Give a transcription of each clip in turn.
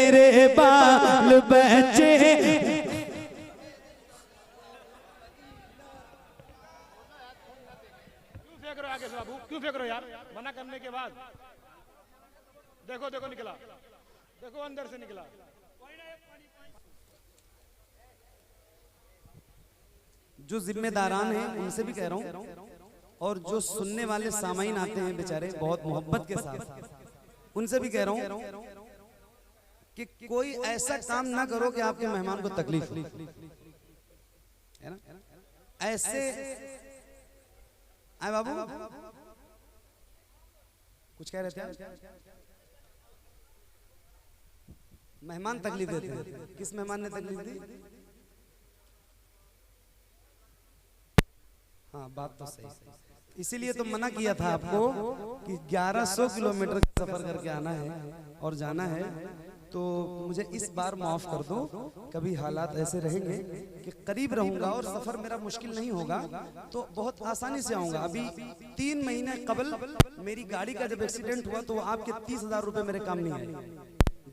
मेरे बाल बचे। क्यों फेंक रहे हो आगे से बाबू, क्यों फेंक रहे हो यार? मना करने के बाद देखो देखो निकला, देखो अंदर से निकला। जो जिम्मेदारान हैं उनसे भी कह रहा हूँ, और जो सुनने वाले सामाईन आते हैं बेचारे बहुत मोहब्बत के साथ, उनसे भी कह रहा हूँ कि कोई ऐसा काम ना करो कि आपके मेहमान को तकलीफ हो, है ना? ऐसे आए बाबू कुछ कह रहे थे? मेहमान तकलीफ देते हैं। किस मेहमान ने तकलीफ दी? हाँ, बात तो सही। इसीलिए तो मना किया था आपको कि 1100 किलोमीटर का सफर करके आना है और जाना है, तो मुझे इस बार माफ कर दो। कभी हालात ऐसे रहेंगे कि करीब रहूंगा और सफर मेरा मुश्किल नहीं होगा तो बहुत आसानी से आऊंगा। अभी 3 महीने कबल मेरी गाड़ी का जब एक्सीडेंट हुआ तो आपके 30,000 रुपए मेरे काम नहीं आए।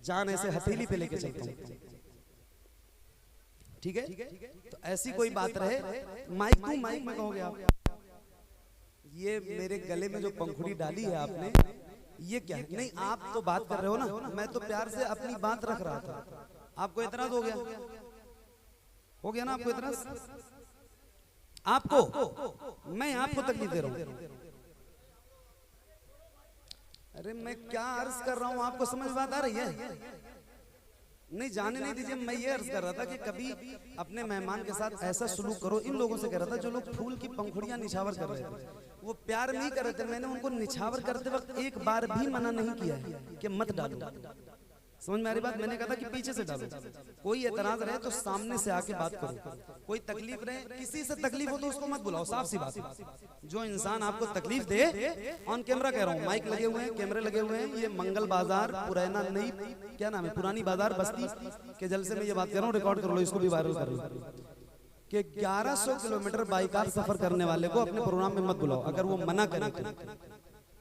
जान ऐसे हथेली पे लेके चलता हूँ, ठीक है? तो ऐसी कोई बात रहे, माइक टू माइक में कहोगे आप। ये मेरे गले में जो पंखुड़ी डाली है आपने, ये क्या है? नहीं, आप तो बात कर रहे हो ना, मैं तो प्यार से अपनी बात रख रहा था। आपको इतराज हो गया? हो गया ना आपको इतराज? आपको मैं आपको तकलीफ दे रहा हूं? अरे मैं क्या अर्ज कर रहा हूं, आपको समझ बात आ रही है? नहीं, जाने नहीं दीजिए। मैं ये अर्ज कर रहा था कि कभी अपने मेहमान के साथ ऐसा सलूक करो। इन लोगों से कह रहा था जो लोग फूल की पंखुड़ियां निछावर कर रहे थे, वो प्यार नहीं कर रहे थे। मैंने उनको निछावर करते वक्त एक बार भी मना नहीं किया है कि मत डालो। समझ में आ रही बात? मैंने कहा था कि पीछे से डालो। कोई एतराज रहे तो सामने से आके बात करो। कोई तकलीफ रहे, किसी से तकलीफ हो तो उसको मत बुलाओ, साफ सी बात। जो इंसान आपको तकलीफ दे, ऑन कैमरा कह रहा हूँ, माइक लगे हुए हैं, कैमरे लगे हुए हैं, ये मंगल बाजार पुराना नई क्या नाम है, पुरानी बाजार बस्ती के जलसे में ये बात कर रहा हूँ। रिकॉर्ड कर लो, इसको भी वायरल कर लो कि 1100 किलोमीटर बाई कार सफर करने वाले को अपने प्रोग्राम में मत बुलाओ अगर वो मना करे तो।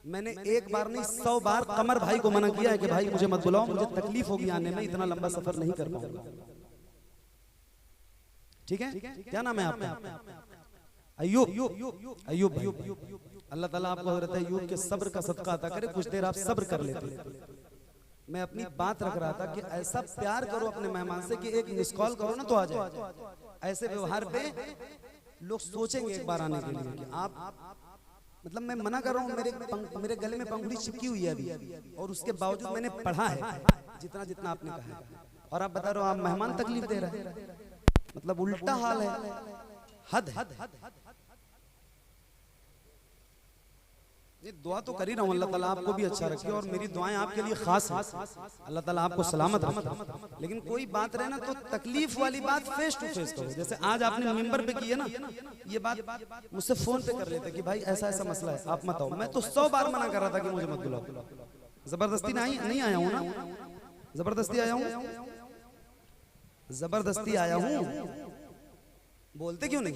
मैंने एक बार नहीं 100 बार कमर भाई को मना किया है कि भाई मुझे मत बुलाओ, मुझे तकलीफ होगी आने में, इतना लंबा सफर नहीं कर पाऊंगा। ठीक है? क्या नाम है आपका? अय्यूब। अय्यूब। अल्लाह ताला आपको हज़रत अय्यूब के सब्र का सदका अता करे। कुछ देर आप सब्र कर लेते। मैं अपनी बात रख रहा था कि ऐसा प्यार करो अपने मेहमान से कि एक मिस कॉल करो ना तो आ जाए। ऐसे व्यवहार पे लोग सोचेंगे एक बार आने के लिए कि आप, मतलब मैं मना कर रहा हूँ। मेरे गले में पंखुड़ी चिपकी हुई है अभी, और उसके बावजूद मैंने पढ़ा है जितना जितना आपने कहा है, और आप बता रहे हो आप मेहमान तकलीफ दे रहे हैं। मतलब उल्टा हाल है, हद है। ये दुआ तो कर ही रहा हूँ, अल्लाह ताला आपको भी अच्छा रखे और मेरी दुआएं आपके लिए खास है। अल्लाह ताला आपको सलामत रखे। लेकिन कोई बात रहे ना तो तकलीफ वाली बात फेस टू फेस करो। जैसे आज आपने मिंबर पे की है ना, ये बात मुझसे फोन पे कर लेते कि भाई ऐसा ऐसा मसला है, आप मत आओ। मैं तो 100 बार मना कर रहा था कि मुझे मत बुलाओ। जबरदस्ती नहीं आया हूँ ना, जबरदस्ती आया हूँ, जबरदस्ती आया हूँ। बोलते क्यों नहीं?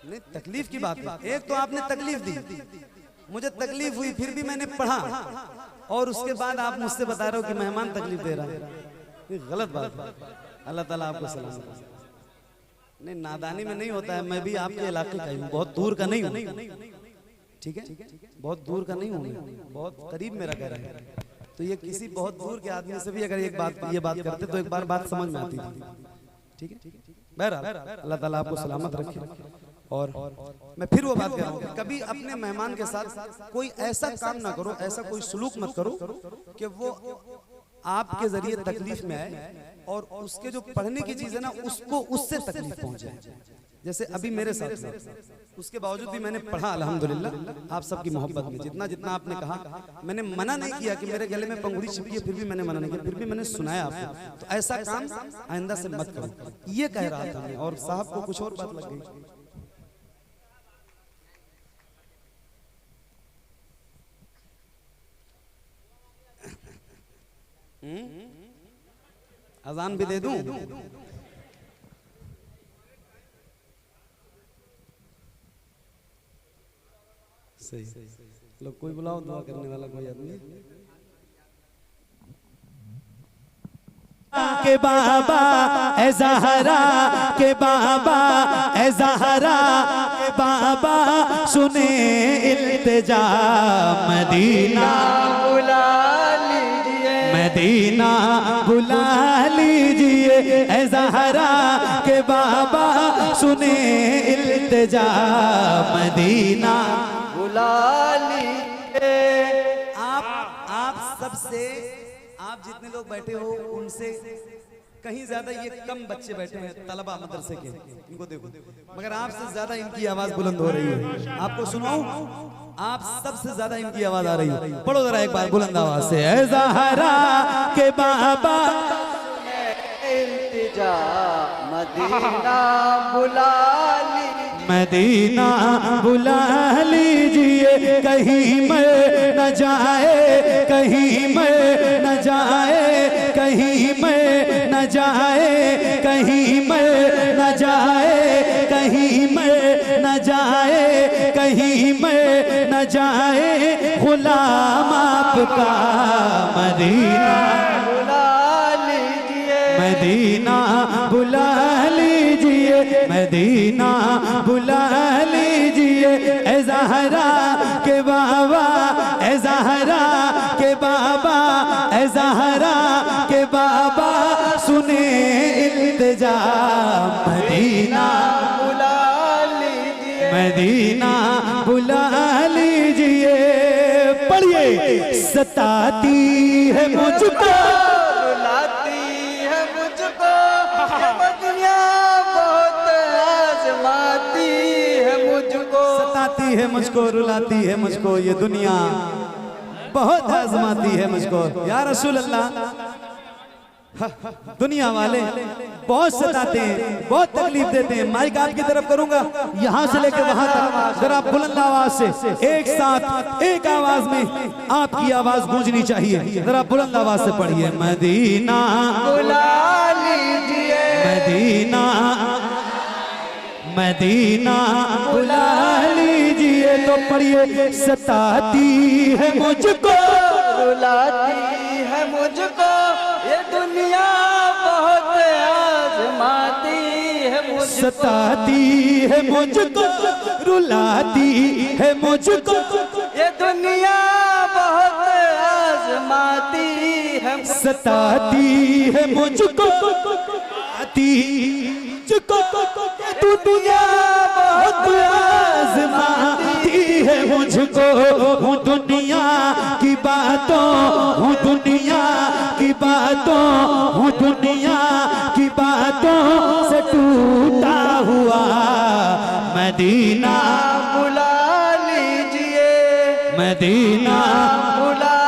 नहीं, तकलीफ की बात है। एक तो आपने तकलीफ दी, मुझे तकलीफ हुई, फिर भी मैंने पढ़ा, और उसके बाद आप मुझसे बता रहे हो कि मेहमान तकलीफ दे रहा है। ये गलत बात है। अल्लाह ताला आपको सलामत रखे। नहीं, नादानी में नहीं होता है। मैं भी आपके इलाके का हूँ, बहुत दूर का नहीं हूँ। ठीक है? बहुत दूर का नहीं हूँ, बहुत करीब मेरा घर है। तो ये किसी बहुत दूर के आदमी से भी अगर ये बात करते तो एक बार बात समझ में आती थी। ठीक है? बहरहाल अल्लाह ताला आपको सलामत रखे। और मैं फिर वो बात कर रहा हूँ, कभी अपने मेहमान के साथ कोई ऐसा काम ना करो, ऐसा कोई सलूक मत करो कि वो आपके जरिए तकलीफ में आए और उसके जो पढ़ने की चीज है ना उसको उससे तकलीफ पहुंचे। जैसे अभी मेरे साथ, उसके बावजूद भी मैंने पढ़ा अल्हम्दुलिल्लाह आप सबकी मोहब्बत में। जितना जितना आपने कहा, मैंने मना नहीं किया कि मेरे गले में पंखुड़ी चिपकी है, फिर भी मैंने मना नहीं किया, फिर भी मैंने सुनाया आपको। तो ऐसा काम आइंदा से मत करो, ये कह रहा था मैं, और साहब को कुछ और बात लग गई। अजान भी दे दूं? सही। लोग कोई बुलाओ दुआ करने वाला कोई आदमी। के बाबा ए ज़हरा के बाबा ए ज़हरा के बाबा सुने इल्तिजा मदीना बुला लीजिए, मदीना बुला लीजिए ए ज़हरा के बाबा सुने इल्तिजा मदीना बुला लीजिए। आप सबसे, आप जितने लोग बैठे हो उनसे कहीं ज्यादा ये कम बच्चे बैठे हैं तलबा मदरसे के, इनको देखो, मगर आपसे ज्यादा इनकी आवाज बुलंद हो रही है। आपको सुनाऊं, आप सबसे ज्यादा इनकी आवाज आ रही है। पढ़ो जरा एक बार बुलंद आवाज से, ए ज़हरा के बाबा इल्तिजा मदीना बुला लीजिए, मदीना बुला लीजिए, कहीं मैं न जाए, कहीं मैं न जाए, कहीं मैं न जाए, कहीं मैं न जाए, कहीं मैं न जाए, कहीं मैं न जाए गुलाम आपका मदीना बुला लीजिए, मदीना बुला लीजिए, मदीना बुला लीजिए ए ज़हरा के बाबा ए ज़हरा के बाबा ए ज़हरा के बाबा सुने इल्तिजा मदीना बुला लीजिए, मदीना बुला लीजिए। पढ़िए, सताती है मुझको, रुलाती है मुझको, ये दुनिया बहुत आजमाती है मुझको, सताती है मुझको, रुलाती है मुझको, ये दुनिया बहुत आजमाती है मुझको। या रसूल अल्लाह, दुनिया वाले बहुत सताते हैं, बहुत तकलीफ देते हैं। माइक आपकी तरफ करूंगा, यहाँ से लेकर वहां तक, जरा बुलंद आवाज से एक साथ एक आवाज में आपकी आवाज गूंजनी चाहिए। जरा बुलंद आवाज से पढ़िए, मदीना बुला लीजिए, मदीना मदीना बुला लीजिए। तो पढ़िए, सताती है मुझको, रुलाती है मुझको, ये दुनिया बहुत आजमाती है मुझको, सताती है मुझको, रुलाती है मुझको, ये दुनिया बहुत आजमाती है मुझको, सताती है मुझको, आती मुझको, दुनिया बहुत आजमाती है मुझको। हूँ दुनिया की बातों, हूँ दुनिया की बातों, हूँ दुनिया की बातों से टूटा हुआ मदीना बुला लीजिए, मदीना बुला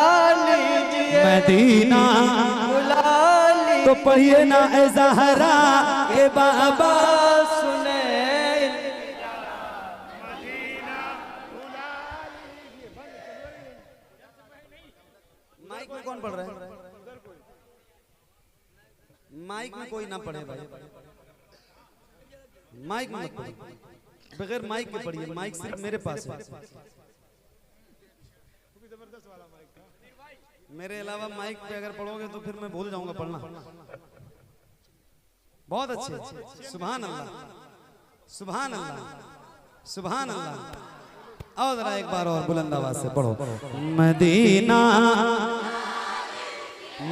लीजिए, मदीना। बुला लीजिए। तो पढ़िए ना ए ज़हरा के बाबा सुने माइक में कौन पढ़ रहा है? माइक में कोई ना पढ़े भाई, माइक में मत पढ़िए, बगैर माइक के पढ़िए, माइक सिर्फ मेरे पास है। मेरे अलावा माइक पे अगर पढ़ोगे तो फिर मैं भूल जाऊंगा पढ़ना। बहुत अच्छे, सुभान अल्लाह, सुभान अल्लाह, सुभान अल्लाह। आओ जरा एक बार और बुलंद आवाज से पढ़ो, मदीना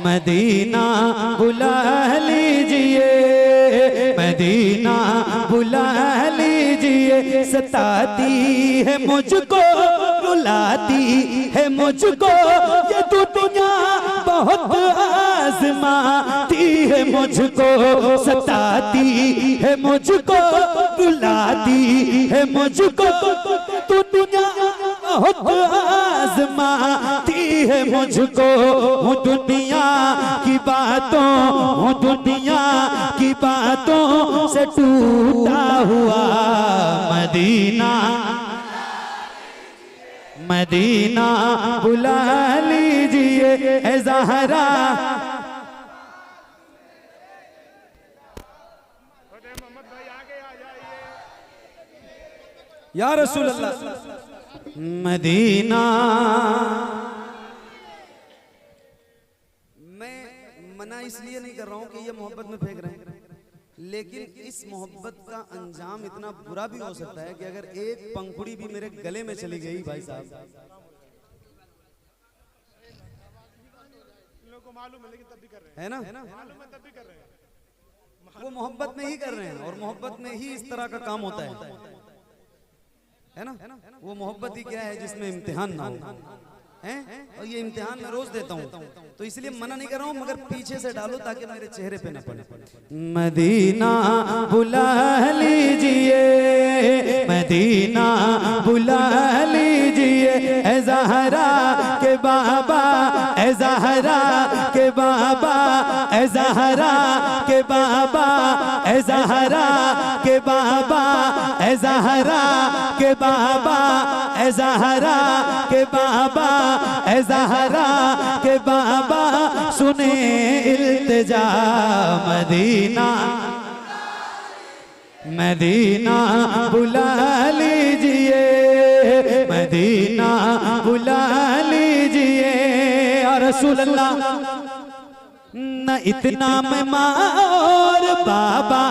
मदीना बुला लीजिए, मदीना बुला लीजिए। सताती है मुझको, रुलाती है मुझको, ये दुनिया बहुत आजमाती है मुझको। सताती है मुझको, रुलाती है मुझको, दुनिया बहुत आजमाती है मुझको। हूँ दुनिया की बातों, हूँ दुनिया की बातों से टूटा हुआ मदीना मदीना बुला लीजिए ए ज़हरा। मोहम्मद भाई आगे आ जाइए। या रसूल अल्लाह, मदीना। मैं मना इसलिए नहीं कर रहा हूँ कि ये मोहब्बत में फेंक रहे हैं, लेकिन इस मोहब्बत का अंजाम इतना बुरा भी हो सकता है कि अगर एक पंखुड़ी भी मेरे गले में चली गई भाई साहब, इन लोगों को मालूम है लेकिन तब भी कर रहे हैं, है ना, मालूम है तब भी कर रहे हैं। वो मोहब्बत में ही कर रहे हैं और मोहब्बत में ही इस तरह का काम होता है ना। वो मोहब्बत ही क्या है जिसमें इम्तिहान ना हो, हैं? और ये इम्तिहान मैं रोज देता हूँ, तो इसलिए मना नहीं कर रहा हूँ, मगर पीछे से डालो ताकि मेरे चेहरे पे ना पड़े। मदीना बुला लीजिए, मदीना बुला लीजिए, ए ज़हरा के बाबा, ए ज़हरा के बाबा, ए ज़हरा के बाबा, ए ज़हरा के बाबा, ए ज़हरा के बाबा, ए ज़हरा के बाबा, ए ज़हरा के बाबा, सुने इल्तिजा मदीना, मदीना बुला लीजिए, मदीना बुला लीजिए। और रसूल अल्लाह न इतना मैं माँ और बाबा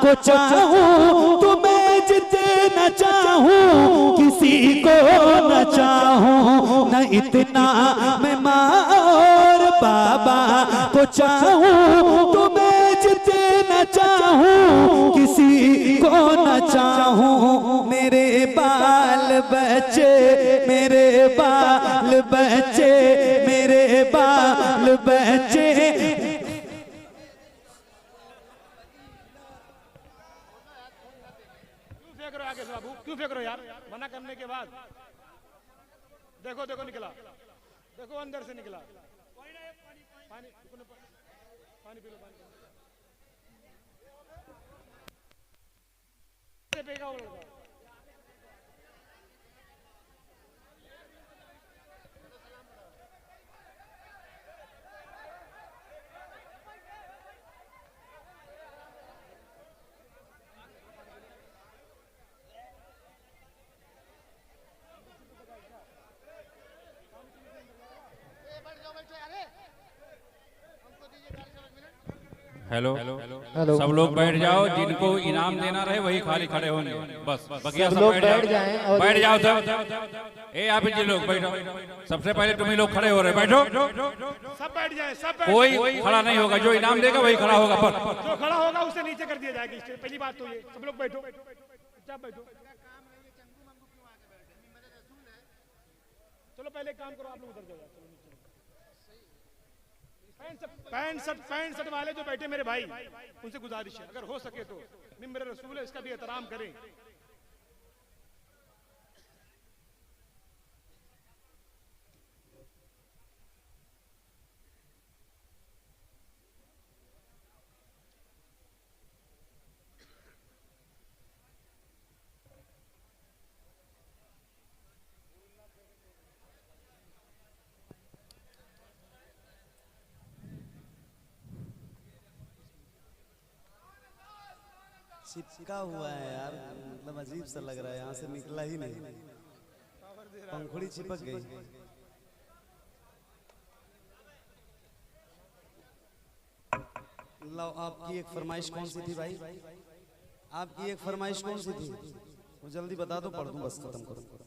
को चाहूँ, तुम्हें जितना चाहूँ किसी को न चाहूँ, न इतना मैं माँ और बाबा को चाहूँ, तुम्हें जितना चाहूँ किसी को न चाहूँ। मेरे बाल बच्चे, मेरे बाल बच्चे, मेरे बाल बच्चे, आगे से बाबू क्यों फेंक रहे हो यार, मना करने के बाद। देखो देखो निकला, देखो अंदर से निकला। पानी पानी पी लो, पानी पेगा वो लड़का। हेलो, सब लोग बैठ जाओ, जिनको इनाम देना रहे वही खाली खड़े होंगे, बस बकिया सब बैठ जाएं, बैठ जाओ सब। ए आप जी लोग बैठो, सबसे पहले तुम ही लोग खड़े हो रहे, बैठो, सब बैठ जाए, सब कोई खड़ा नहीं होगा, जो इनाम देगा वही खड़ा होगा, पर जो खड़ा होगा उसे नीचे कर दिया जाएगा। पहली बात तो ये, सब लोग बैठो, चुपचाप बैठो। चलो पहले काम करो, आप लोग उधर जाओ, चलो नीचे। पैंट शर्ट वाले जो बैठे मेरे भाई, उनसे गुजारिश है अगर हो सके तो मिंबर रसूल है इसका भी एहतराम करें। चिपका हुआ है यार, मतलब अजीब सा लग रहा है, यहाँ से निकला ही नहीं, पंखुड़ी चिपक गई। लो, आपकी एक फरमाइश कौन सी थी भाई? आपकी एक फरमाइश कौन सी थी? वो जल्दी बता दो, पढ़ दूं, बस खत्म करो।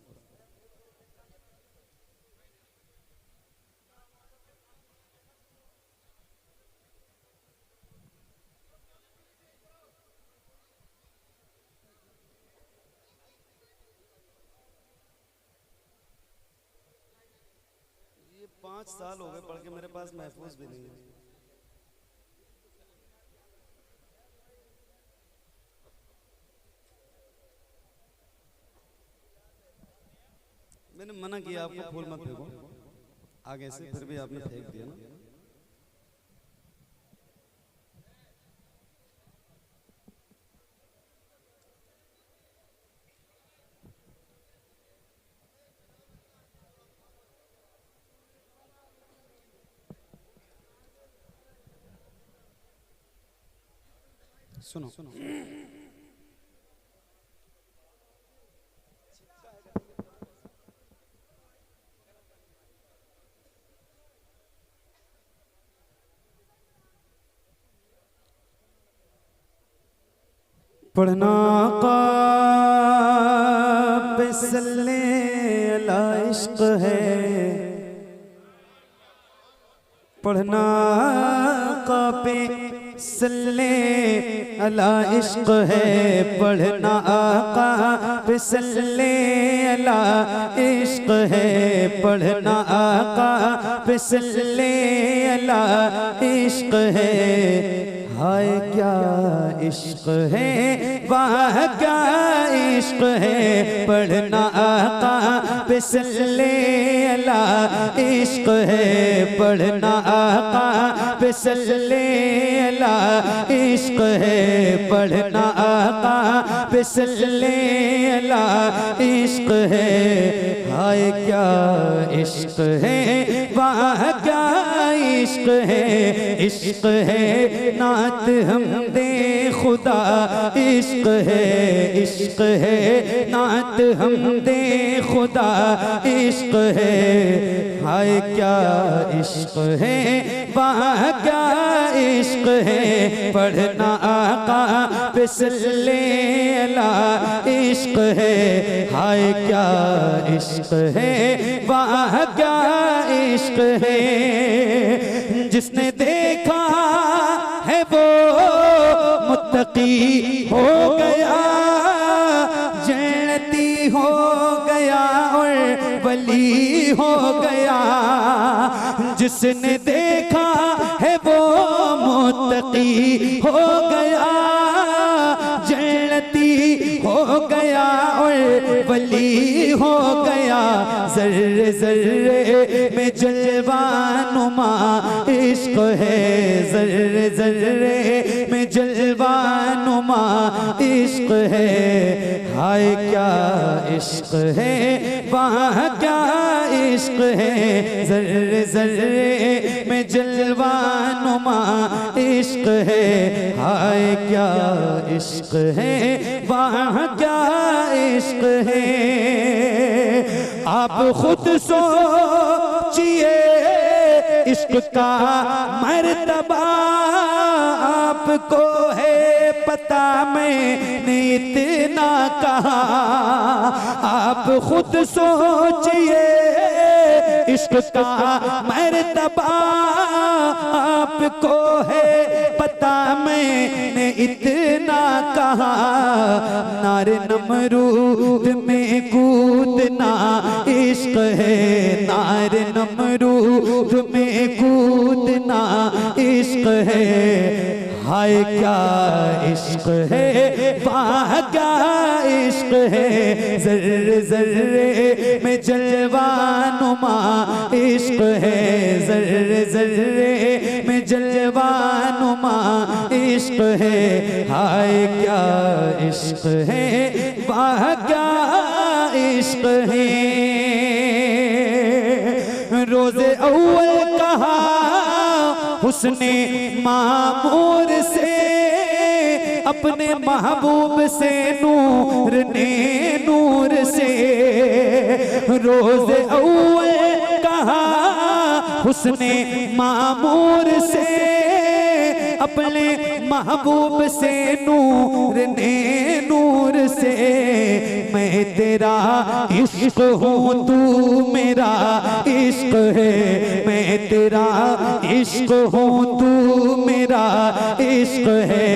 ये 5 साल हो गए पढ़ के, मेरे पास महफूज भी नहीं है। मैंने मना किया आपको फूल मत फेंको आगे से, फिर भी आपने फेंक दिया ना। सुनो सुनो, पढ़ना आका पे सल्ले अला इश्क है, पढ़ना आका पे सल्ले अला इश्क है, पढ़ना आका पे सल्ले अला इश्क है, पढ़ना आका पे सल्ले अला इश्क है। हाय क्या इश्क है, वाह क्या इश्क है, पढ़ना आका पे सल्ले अला इश्क है, पढ़ना आका पे सल्ले अला इश्क है, पढ़ना आका पे सल्ले अला इश्क है। हाय क्या इश्क है, वाह क्या इश्क है, इश्क है नात हम दे खुदा, इश्क है, इश्क है नात हम दे खुदा, इश्क है। हाय क्या इश्क है, वाह क्या इश्क है, पढ़ना आका पे सल्ले अला इश्क है। हाय क्या इश्क है, वाह क्या इश्क है, जिसने देखा है वो मुत्तकी हो गया, जन्नती हो गया और वली हो गया। जिसने देखा है वो मुत्तकी हो गया, जन्नती हो गया और वली हो गया। ज़र्रे ज़र्रे में जलवा नुमा इश्क है, ज़र्रे ज़र्रे में जलवा नुमा इश्क है। हाय क्या इश्क है, वाह क्या इश्क है, ज़र्रे ज़र्रे में जलवा नुमा इश्क है। हाय क्या इश्क है, वाह क्या इश्क है। आप खुद सोचिए इश्क का मर्तबा, आपको है पता मैंने इतना कहा। आप खुद सोचिए इश्क का मर्तबा, आपको है पता मैंने इतना कहा। नार नमरूद में कूदना इश्क है, नार नमरूद में कूदना इश्क है। हाय क्या इश्क है, वाह क्या इश्क है, ज़र्रे ज़र्रे में जलवा नुमा इश्क है, ज़र्रे ज़र्रे में जलवा नुमा इश्क है। हाय क्या इश्क है, वाह क्या इश्क है। रोज़े अव्वल कहा हुस्ने मामूर से, अपने महबूब से नूर ने नूर से। रोज़े अव्वल कहा हुस्ने मामूर से, अपने महबूब से नूर ने नूर से। मैं तेरा इश्क हूँ तू मेरा इश्क है, मैं तेरा इश्क हूँ तू मेरा इश्क है,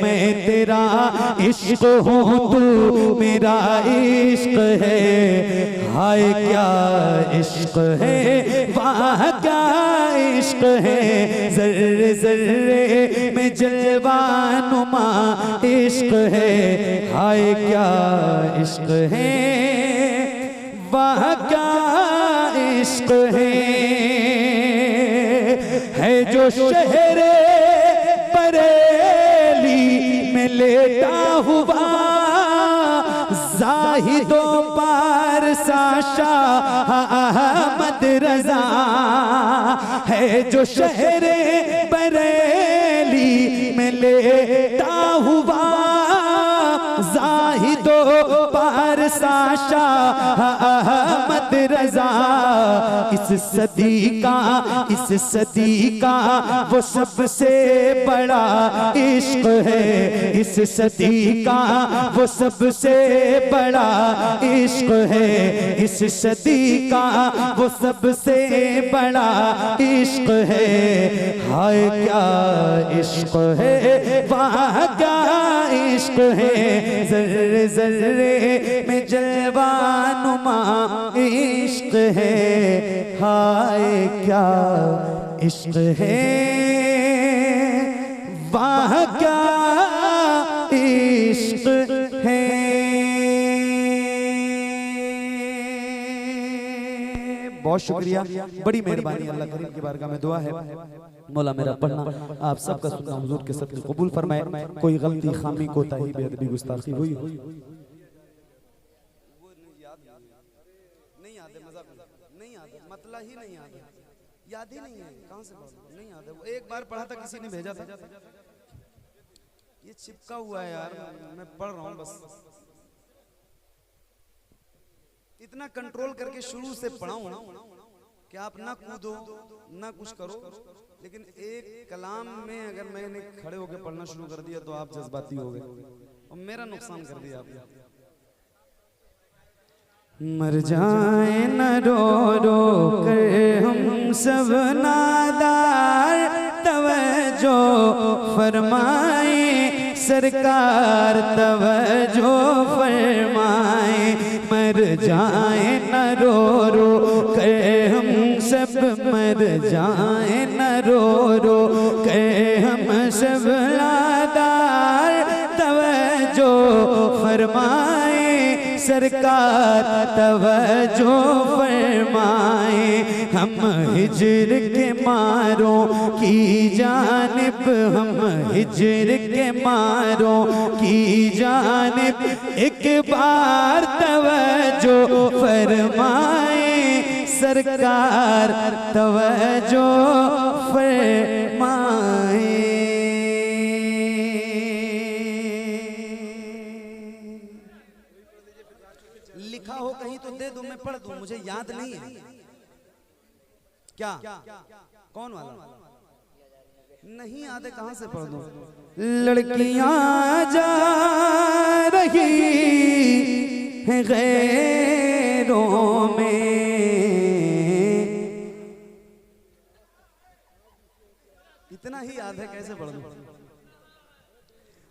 मैं तेरा इश्क हूँ तू मेरा इश्क है। हाय क्या इश्क है, वाह क्या इश्क है, ज़र्रे ज़र्रे में जलवा नुमा इश्क है। हाय क्या इश्क है, वाह क्या इश्क है जो शहर बरेली में लेटा हुआ, जाहिदो पारसा शाह अहमद रजा है। जो शहर बरेली में लेटा हुआ, जाहिदो पारसा शाह अहमद मोहम्मद रजा इस सदी का वो सबसे बड़ा इश्क है, इस सदी का वो सबसे बड़ा इश्क है, इस सदी का वो सबसे बड़ा इश्क है। हाय क्या इश्क है, वाह क्या इश्क है, जर्रे जर्रे में जलवा नुमा इश्क है। हाय क्या इश्क है, वाह क्या इश्क है। बहुत शुक्रिया, बड़ी मेहरबानी, अल्लाह करीम की बारगाह में दुआ है मौला मेरा पढ़ना आप सबका सुनना हुजूर के सदक़े कबूल फरमाए। कोई गलती खामी कोताही बेअदबी गुस्ताखी हुई हो नहीं याद है, मजाक नहीं याद है, मतलब ही नहीं याद है, याद ही नहीं है, कहां से नहीं याद है। वो एक बार पढ़ा था, किसी ने भेजा था, ये चिपका हुआ है यार, मैं पढ़ रहा हूं बस। इतना कंट्रोल करके शुरू से पढ़ाऊं कि आप ना कूदो ना कुछ करो, लेकिन एक कलाम में अगर मैंने खड़े होकर पढ़ना शुरू कर दिया तो आप जज्बाती हो गए और मेरा नुकसान कर दिया आपने। मर जाए न रो रो कर हम सब नादार, तवज्जो फरमाए सरकार, तवज्जो फरमाए। मर जाए न रो रो कर हम सब, मर जाए न रो रो कर हम सब नादार, तवज्जो फरमाए सरकार, तवज्जो फरमाए। हम हिज्र के मारों की जानिब, हम हिज्र के मारों की जानिब एक बार तवज्जो फरमाए सरकार, तवज्जो फरमाए। लिखा हो कहीं तो दे दो, मैं पढ़ दूं, मुझे याद नहीं है। क्या कौन वाला नहीं याद है, कहां से पढ़ दूं। लड़कियां जा रही हैं गैरों में, इतना ही याद है, कैसे पढ़ दूं।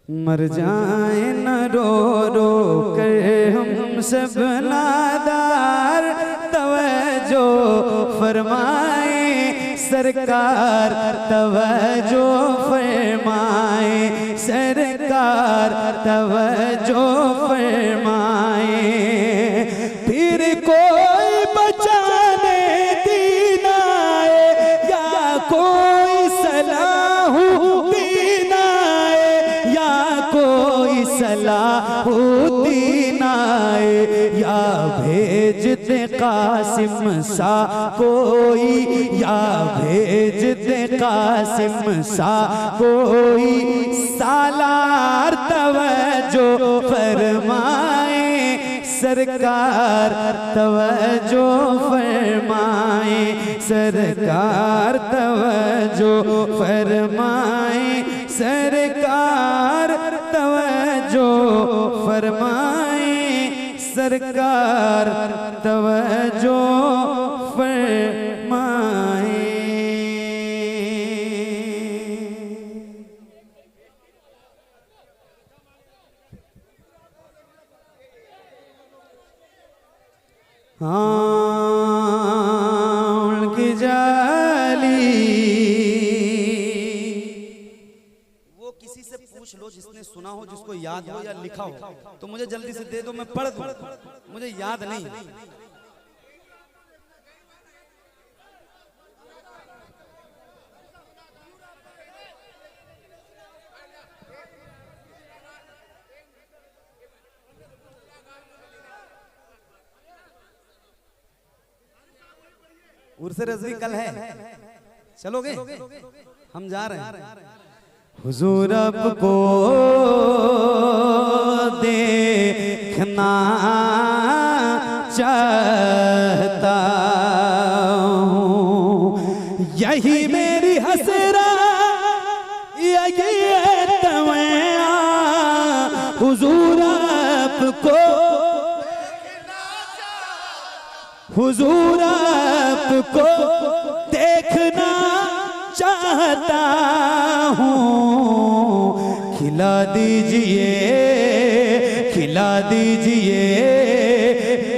मर जाए न रो रो कर हम सब नादार, तवज्जो फरमाए सरकार, तवज्जो फरमाए सरकार, तवज्जो फरमाए। फिर कोई बचाने दीन आए या कोई सलाह दीन आए, या कोई सलाह दीन आए, या भेज दे कासिम सा कोई, या भेज दे कासिम सा कोई सालार, तवज्जो फरमाए सरकार, तवज्जो फरमाए सरकार, तवज्जो फरमाए सरकार, तवज्जो फरमाए सरकार, तवज्जो फरमाए। उनकी जाली, वो किसी से पूछ लो जिसने सुना हो, जिसको याद हो या लिखा हो, तो मुझे जल्दी से दे दो, मैं पढ़ दूं, मुझे याद नहीं। उर्से रज़वी कल है, चलोगे? हम जा रहे हैं। हुजूर आपको देखना चाहते हसरा ये तवैया हुजूर आपको, हुजूर आपको देखना चाहता हूँ। खिला दीजिए, खिला दीजिए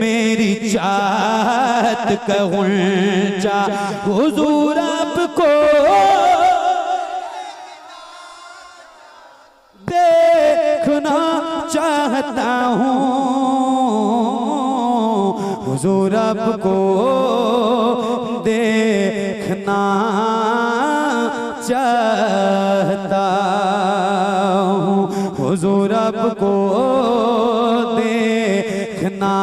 मेरी चाहत का गुंचा, हुजूर आपको देखना चाहता हूँ, हुजूर आपको देखना चाहता हूँ, हुजूर आपको देखना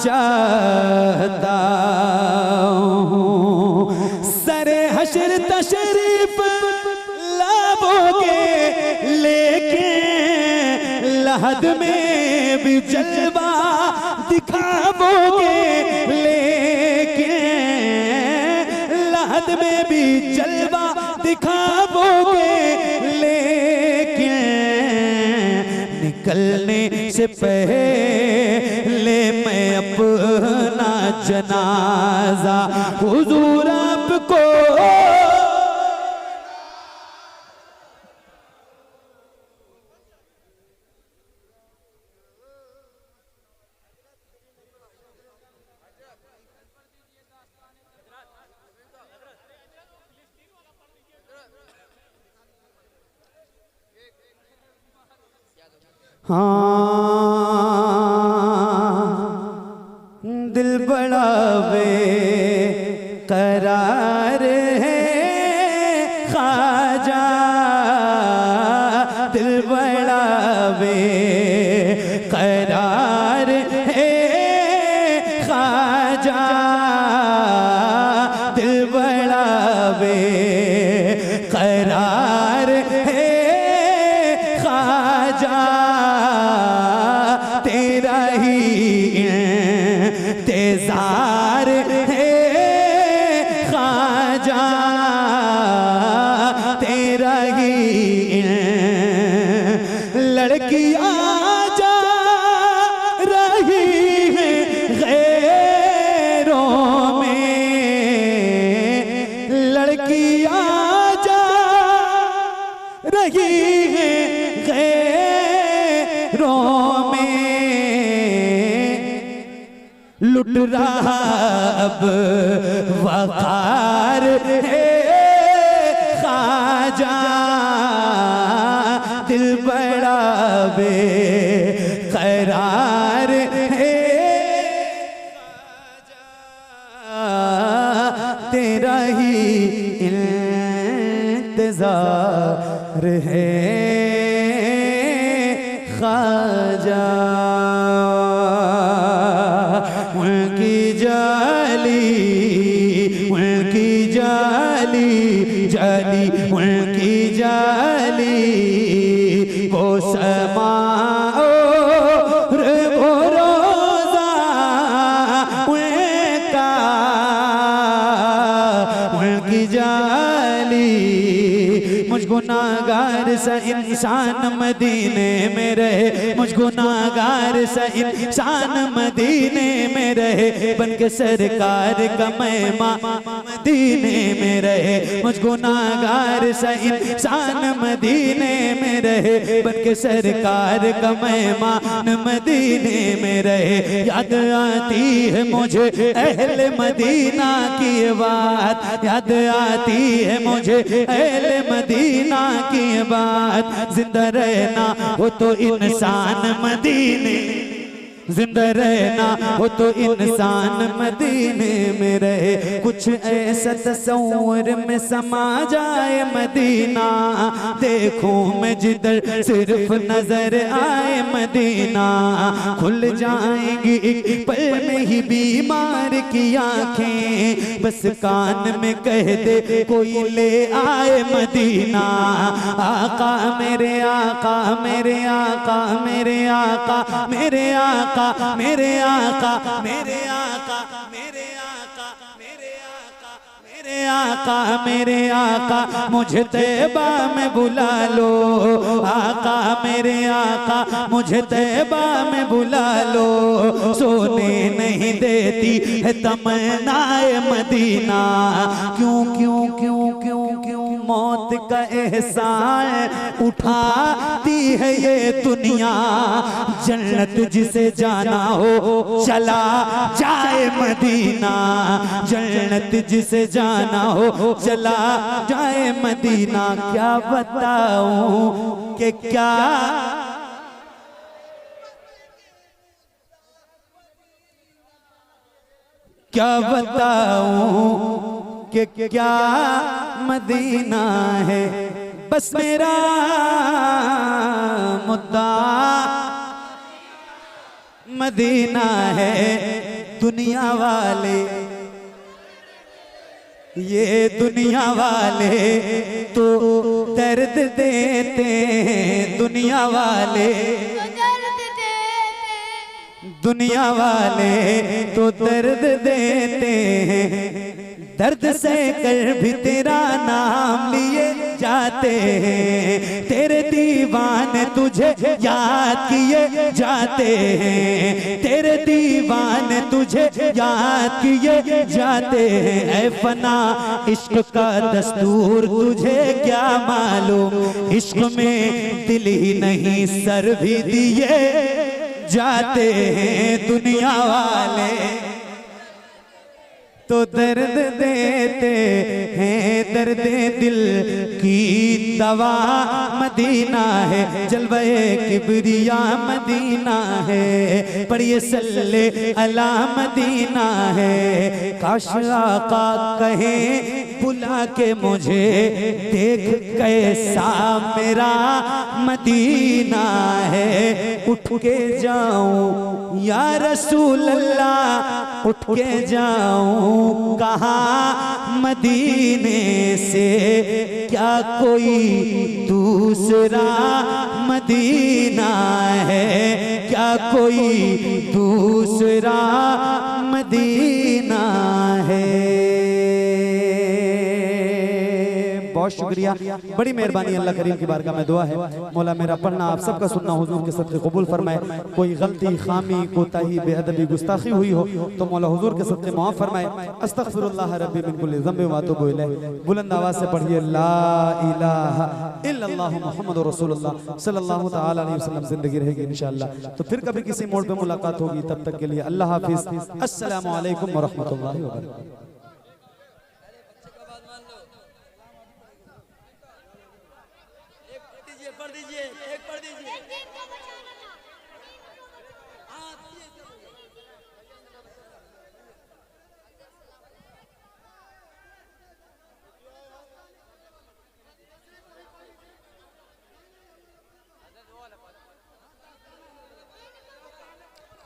चाहता हूँ। सरे हशर तशरीफ लाओगे लेके लहद में भी जलवा दिखाओगे, लेके लहद में भी जलवा दिखाओगे, लेके निकलने से पहले मैं अपना जनाजा हुजूर आपको हाँ दिल बड़ा बेकरार है ख्वाजा, दिल बड़ा बेकरार है ख्वाजा, दिल बड़ा बेकरार है ख्वाजा, तेरा ही इंतजार है ख्वाजा, तेरा ही लड़कियां जा रही है गैरों में, लड़कियां जा रही है गैरों में, लुट रहा अब वकार है ख्वाजा, दिल बड़ा बेकरार है ख्वाजा, तेरा ही इंतजार है ख्वाजा। उनकी जाली, उनकी जाली, जाली उनकी जाली वो समा और वो रोज़ा उनका, उनकी जाली मुझ गुनाहगार सा इंसान मदीने में रहे, मुझ गुनाहगार सा इंसान मदीने में रहे, बन के सरकार का मेहमान मदीने में रहे, मुझ गुनाहगार सा इंसान मदीने में रहे, बन के सरकार का मेहमान मदीने में रहे। याद आती है मुझे अहले मदीना की बात, याद आती है मुझे अहले मदीना की बात, जिंदा रहना हो तो इंसान मदीने, जिंदा रहना हो तो इंसान मदीने में रहे, कुछ ऐसा तस्वीर में समा जाए मदीना, देखूं मैं जिधर सिर्फ नजर आए मदीना, खुल जाएंगी एक पल में ही बीमार की आंखें, बस कान में कह दे कोई ले आए मदीना। आका मेरे आका मेरे आका मेरे आका मेरे आका मेरे आका मेरे आका मेरे आका मेरे आका मेरे मेरे आका मुझे तैबा में बुला लो, आका मेरे आका मुझे तैबा में बुला लो। सोने नहीं देती है तमन्नाए मदीना, क्यों क्यों क्यों क्यों क्यों मौत का एहसान उठाती है ये दुनिया। जन्नत जिसे जाना हो चला जाए मदीना, जन्नत जिसे जाना हो चला जाए मदीना। क्या बताऊं कि क्या बताऊं कि क्या मदीना है। बस मेरा मुद्दा मदीना है। दुनिया वाले ये दुनिया वाले तो दर्द देते हैं, दुनिया वाले दुनिया वाले तो दर्द देते हैं। दर्द से कर भी तेरा नाम लिए जाते हैं, तेरे दीवाने तुझे याद किए जाते हैं, तेरे दीवाने तुझे याद किए जाते हैं। ऐ फना इश्क का दस्तूर तुझे क्या मालूम, इश्क में दिल ही नहीं सर भी दिए जाते हैं। दुनिया वाले तो दर्द देते हैं, दर्द दिल की दवा मदीना है। जलवे किबरिया मदीना है, पढ़िए सल्ले अला मदीना है। काश आका कहे बुला के मुझे, देख कैसा मेरा मदीना है। उठ के जाऊं या रसूल अल्लाह, उठ के जाऊं कहाँ मदीने से, क्या कोई दूसरा मदीना है, क्या कोई दूसरा मदीना है। बहुत शुक्रिया, बड़ी मेहरबानी अल्लाह करीम की बारगाह में दुआ है मौला मेरा पढ़ना आप सबका सुनना हुजूर के सदक़े कबूल फरमाए। कोई गलती खामी कोताही बेअदबी गुस्ताखी हुई हो तो मौला हुजूर के सदक़े माफ़ फरमाए। अस्तग़फिरुल्लाह रब्बी मिन कुल्लि ज़ंबि व अतूबु इलैह। बुलंद आवाज़ से पढ़िए ला इलाहा इल्लल्लाह मुहम्मदुर रसूलुल्लाह सल्लल्लाहु तआला अलैहि वसल्लम। जिंदगी रहेगी इंशाअल्लाह तो फिर कभी किसी मोड़ पे मुलाकात होगी। तब तक के लिए अल्लाह हाफिज़। अस्सलामु अलैकुम व रहमतुल्लाहि व बरकातहू।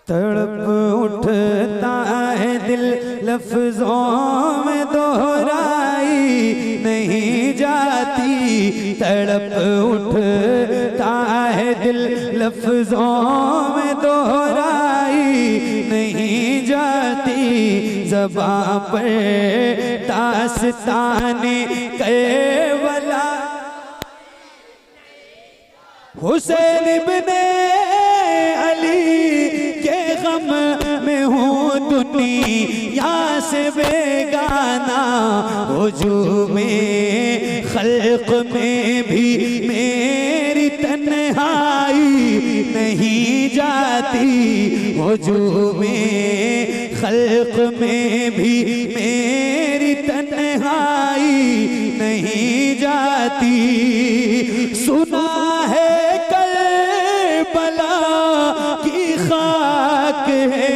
तड़प उठता है दिल लफ्जों में दोहराई नहीं जाती, तड़प उठता है दिल लफ्जों में दोहराई नहीं जाती। ज़बां पर दास्ताने करबला हुसैन इब्ने अली के गम में हूँ दुनिया से बेगाना। हुजूमे खल्क में भी मेरी तन्हाई नहीं जाती, हुजूमे खल्क में भी मेरी तन्हाई नहीं जाती। सुना है करबला की खाक है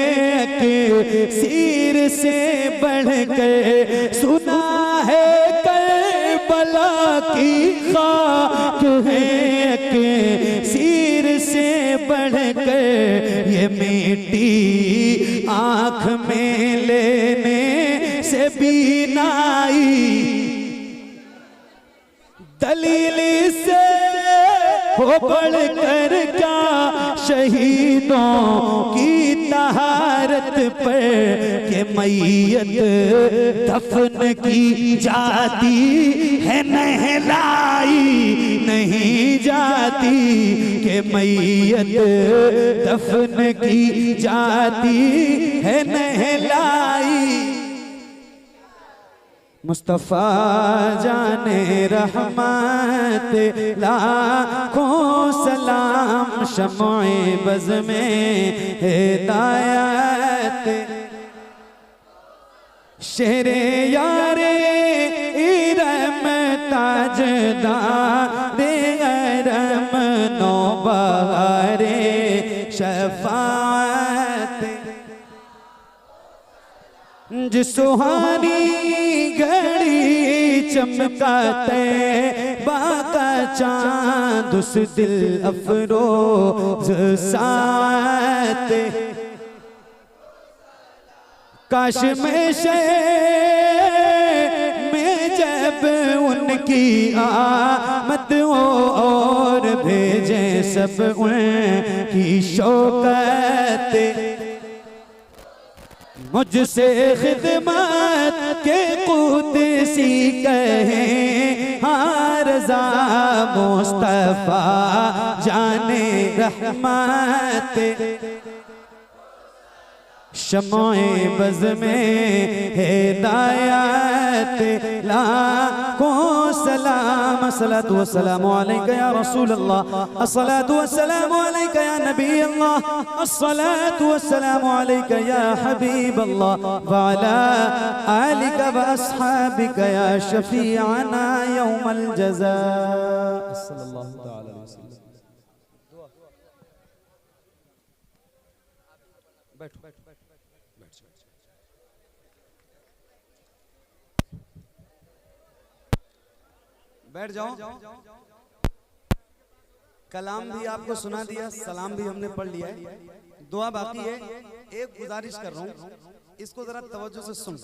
सिर से बढ़कर, सुना है करबला की खाक है सिर से बढ़कर। ये मिट्टी आँख में लेने से बीनाई, दलील से हो बढ़कर क्या शहीदों की तहारत पर के मैयत दफन की जाती है, नहलाई नहीं जाती के मैयत दफन की जाती है, नहलाई। मुस्तफा जाने रहमत लाखों सलाम, शम्ए बज़ में हिदायत। शेरे यारे इरम ताजदारे अरम, नौबहारे शफाअत। जिस सुहानी घड़ी चमकाते बाका चांद, उस दिल अफरोज साथ। काश में में जब उनकी आमद हो और भेजे सब उनकी शौकत। मुझसे खिदमत के कुदसी कहें, हाँ रज़ा मुस्तफा जाने रहमत। शम्ए बज़ में हिदायत लाखों सलाम। अस्सलातु वस्सलामु अलैका या रसूल अल्लाह, अस्सलातु वस्सलामु अलैका या नबी अल्लाह, अस्सलातु वस्सलामु अलैका या हबीब अल्लाह, व अला आलिका व अस्हाबिका या शफीअना यौमल जज़ा। सल्लल्लाहु तआला अलैहि वसल्लम। बैठो बैठो बैठ जाओ। कलाम भी आपको सुना दिया, सलाम भी हमने पढ़ लिया है, दुआ बाकी है। एक गुजारिश कर रहा हूं, इसको जरा तवज्जो से सुन।